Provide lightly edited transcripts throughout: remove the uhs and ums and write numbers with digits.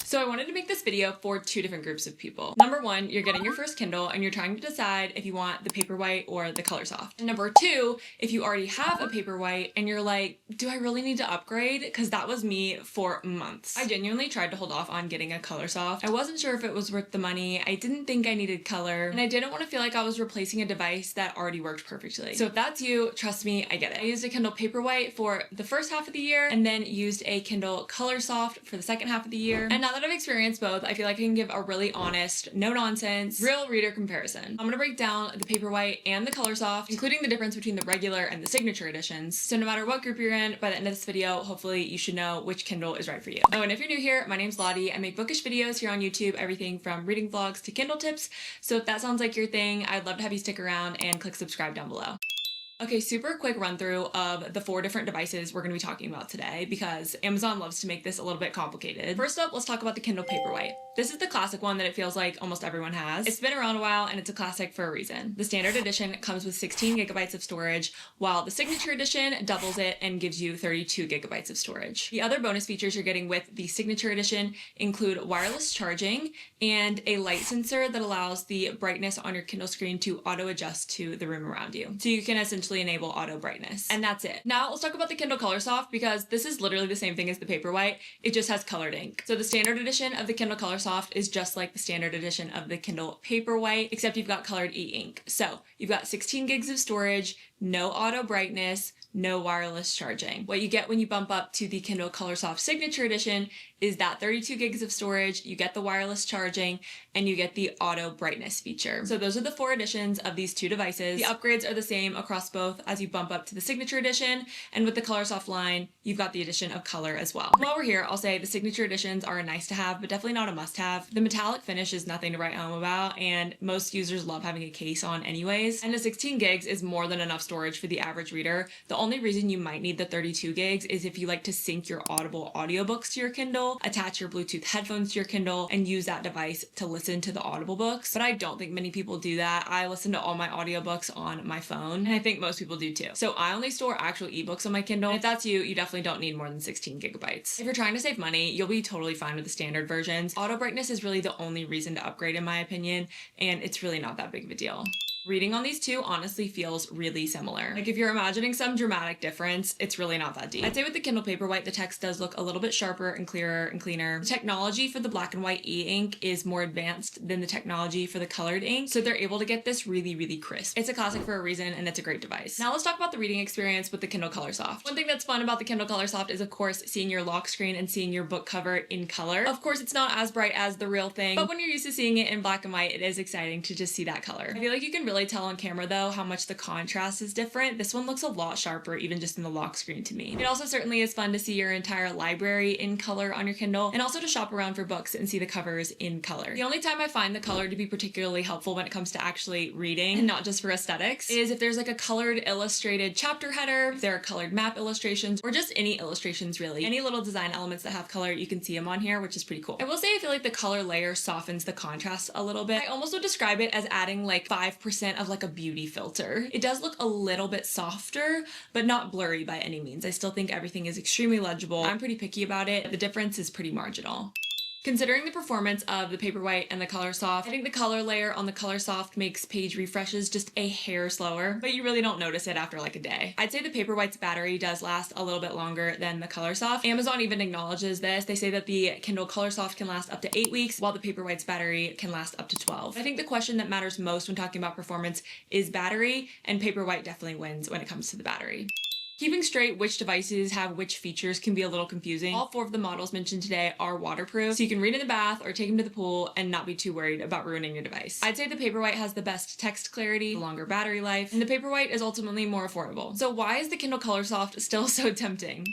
So I wanted to make this video for two different groups of people. Number one, you're getting your first Kindle and you're trying to decide if you want the paperwhite or the colorsoft. And number two, if you already have a paperwhite and you're like, do I really need to upgrade? Because that was me for months. I genuinely tried to hold off on getting a colorsoft. I wasn't sure if it was worth the money. I didn't think I needed color, and I didn't want to feel like I was replacing a device that already worked perfectly. So if that's you, trust me, I get it. I used a Kindle paperwhite for the first half of the year and then used a Kindle colorsoft for the second half of the year. And now that I've experienced both, I feel like I can give a really honest, no nonsense, real reader comparison. I'm gonna break down the paperwhite and the colorsoft, including the difference between the regular and the signature editions. So no matter what group you're in, by the end of this video, hopefully you should know which Kindle is right for you. Oh, and if you're new here, my name's Lottie. I make bookish videos here on YouTube, everything from reading vlogs to Kindle tips. So if that sounds like your thing, I'd love to have you stick around and click subscribe down below. Okay, super quick run through of the 4 different devices we're going to be talking about today because Amazon loves to make this a little bit complicated. First up, let's talk about the Kindle Paperwhite. This is the classic one that it feels like almost everyone has. It's been around a while and it's a classic for a reason. The standard edition comes with 16 gigabytes of storage, while the signature edition doubles it and gives you 32 gigabytes of storage. The other bonus features you're getting with the signature edition include wireless charging and a light sensor that allows the brightness on your Kindle screen to auto adjust to the room around you. So you can essentially enable auto brightness. And that's it. Now let's talk about the Kindle colorsoft because this is literally the same thing as the paperwhite. It just has colored ink. So the standard edition of the Kindle colorsoft is just like the standard edition of the Kindle paperwhite, except you've got colored e-ink. So you've got 16 gigs of storage, no auto brightness, no wireless charging. What you get when you bump up to the Kindle colorsoft signature edition is that 32 gigs of storage, you get the wireless charging, and you get the auto brightness feature. So those are the 4 editions of these 2 devices. The upgrades are the same across both as you bump up to the signature edition, and with the colorsoft line, you've got the addition of color as well. While we're here, I'll say the signature editions are a nice to have, but definitely not a must have. The metallic finish is nothing to write home about, and most users love having a case on anyways. And the 16 gigs is more than enough storage for the average reader. The only reason you might need the 32 gigs is if you like to sync your Audible audiobooks to your Kindle, attach your Bluetooth headphones to your Kindle, and use that device to listen to the Audible books. But I don't think many people do that. I listen to all my audiobooks on my phone, and I think most people do too. So I only store actual ebooks on my Kindle. And if that's you, you definitely don't need more than 16 gigabytes. If you're trying to save money, you'll be totally fine with the standard versions. Auto brightness is really the only reason to upgrade in my opinion, and it's really not that big of a deal. Reading on these 2 honestly feels really similar. Like if you're imagining some dramatic difference, it's really not that deep. I'd say with the Kindle Paperwhite, the text does look a little bit sharper and clearer and cleaner. The technology for the black and white e-ink is more advanced than the technology for the colored ink, so they're able to get this really, really crisp. It's a classic for a reason, and it's a great device. Now let's talk about the reading experience with the Kindle colorsoft. One thing that's fun about the Kindle colorsoft is, of course, seeing your lock screen and seeing your book cover in color. Of course, it's not as bright as the real thing, but when you're used to seeing it in black and white, it is exciting to just see that color. I feel like you can really tell on camera though how much the contrast is different. This one looks a lot sharper even just in the lock screen to me. It also certainly is fun to see your entire library in color on your Kindle, and also to shop around for books and see the covers in color. The only time I find the color to be particularly helpful when it comes to actually reading and not just for aesthetics is if there's like a colored illustrated chapter header, if there are colored map illustrations, or just any illustrations really. Any little design elements that have color, you can see them on here, which is pretty cool. I will say I feel like the color layer softens the contrast a little bit. I almost would describe it as adding like 5% of like a beauty filter. It does look a little bit softer, but not blurry by any means. I still think everything is extremely legible. I'm pretty picky about it. The difference is pretty marginal. Considering the performance of the paperwhite and the colorsoft, I think the color layer on the colorsoft makes page refreshes just a hair slower, but you really don't notice it after like a day. I'd say the paperwhite's battery does last a little bit longer than the colorsoft. Amazon even acknowledges this. They say that the Kindle colorsoft can last up to 8 weeks, while the paperwhite's battery can last up to 12. I think the question that matters most when talking about performance is battery, and paperwhite definitely wins when it comes to the battery. Keeping straight which devices have which features can be a little confusing. All 4 of the models mentioned today are waterproof, so you can read in the bath or take them to the pool and not be too worried about ruining your device. I'd say the paperwhite has the best text clarity, the longer battery life, and the paperwhite is ultimately more affordable. So why is the Kindle colorsoft still so tempting?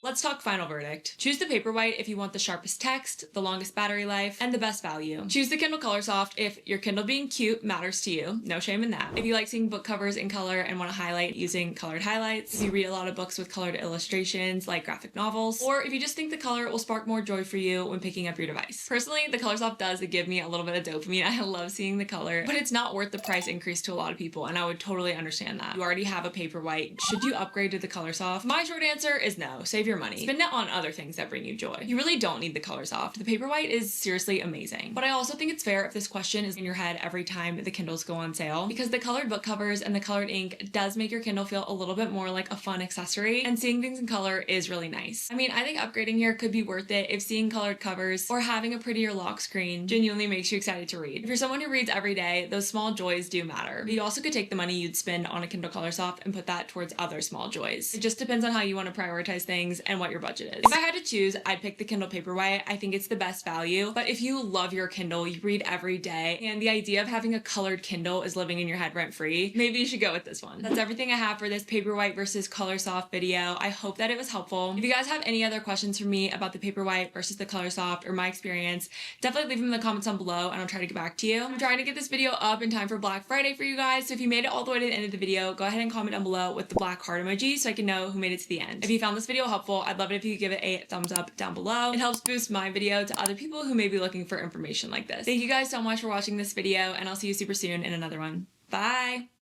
Let's talk final verdict. Choose the paperwhite if you want the sharpest text, the longest battery life, and the best value. Choose the Kindle colorsoft if your Kindle being cute matters to you. No shame in that. If you like seeing book covers in color and want to highlight using colored highlights, if you read a lot of books with colored illustrations like graphic novels, or if you just think the color will spark more joy for you when picking up your device. Personally, the colorsoft does give me a little bit of dopamine. I love seeing the color, but it's not worth the price increase to a lot of people, and I would totally understand that. You already have a paperwhite. Should you upgrade to the colorsoft? My short answer is no. Save your your money. Spend it on other things that bring you joy. You really don't need the ColorSoft. The Paperwhite is seriously amazing. But I also think it's fair if this question is in your head every time the Kindles go on sale, because the colored book covers and the colored ink does make your Kindle feel a little bit more like a fun accessory, and seeing things in color is really nice. I mean, I think upgrading here could be worth it if seeing colored covers or having a prettier lock screen genuinely makes you excited to read. If you're someone who reads every day, those small joys do matter. But you also could take the money you'd spend on a Kindle ColorSoft and put that towards other small joys. It just depends on how you want to prioritize things and what your budget is. If I had to choose, I'd pick the Kindle Paperwhite. I think it's the best value. But if you love your Kindle, you read every day, and the idea of having a colored Kindle is living in your head rent-free, maybe you should go with this one. That's everything I have for this Paperwhite versus ColorSoft video. I hope that it was helpful. If you guys have any other questions for me about the Paperwhite versus the ColorSoft or my experience, definitely leave them in the comments down below and I'll try to get back to you. I'm trying to get this video up in time for Black Friday for you guys, so if you made it all the way to the end of the video, go ahead and comment down below with the black heart emoji so I can know who made it to the end. If you found this video helpful, I'd love it if you could give it a thumbs up down below. It helps boost my video to other people who may be looking for information like this. Thank you guys so much for watching this video, and I'll see you super soon in another one. Bye!